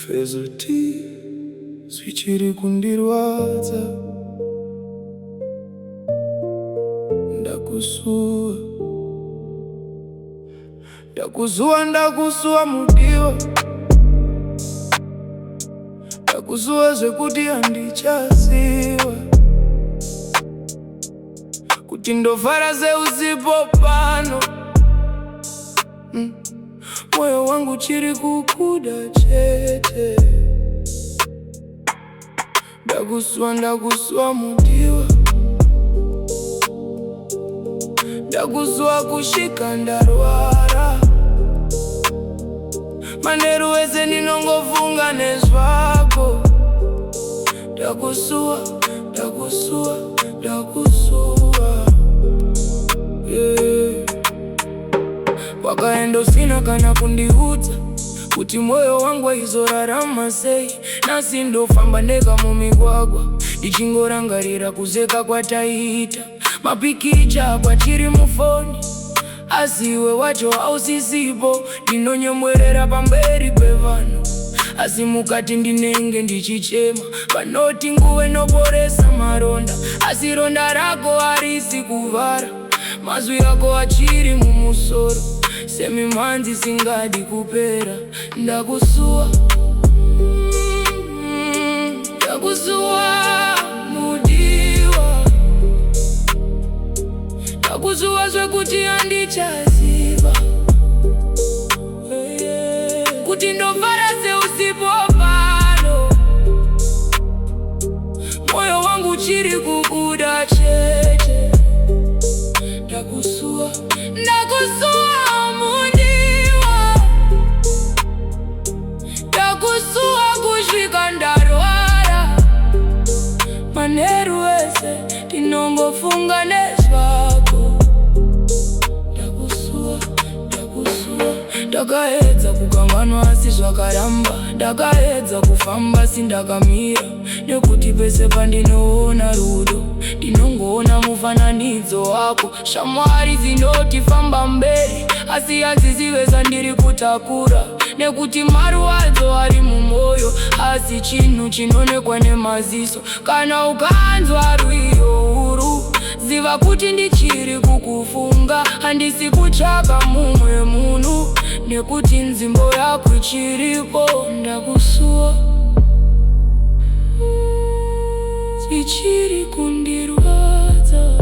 Fezoti zvichiri kundirwadza. Ndakusuwa Mudiwa. Ndakusuwa zvekuti handichaziva kuti ndovhara seusipo pano. Moyo wangu chiri kukuda chete. Ndakusuwa Mudiwa. Ndakusuwa kushika ndarwara. Manheru wese ndinongofunga nezvako. Ndakusuwa wakaenda usina kana kundiudza kuti moyo wangu aizorarama sei. Nasi ndofamba ndega mumigwagwa ndichingorangarira kuzeka kwataita. Mapikicha kwachiri mufoni asi iwe wacho hausisipo. Ndinonyemwerera pamberi pevanhu asi mukati ndinenge ndichichema. Vanoti nguwe noporesa maronda asi ronda rako harisi kuvhara. Mazwi ako achiri mumusoro semimhanzi singadi kupera. Ndakusuwa Mudiwa. Ndakusuwa zvekuti handichaziva kuti ndovhara seusipo pano. Moyo wangu chiri kukuda chete. Ndakusuwa Mudiwa. Ndakusuwa kusvika ndarwara. Manheru wese ndinongofunga nezvako. Ndakaedza kukanganwa asi zvakaramba. Ndakaedza kufamba asi ndakamira. Nekuti pese pandinoona rudo ndinongoona mufananidzo wako. Shamwari dzinoti famba mberi asi hadzizive zvandiri kutakura. Nekuti marwadzo ari mumwoyo asi chinhu chinoonekwa nemaziso. Kana ukanzwa rwiyo huru ziva kuti ndichiri kukufunga. Handisi kutsvaka mumwe munhu nekuti nzvimbo yako ichiripo. Ndakusuwa zvichiri kundirwadza.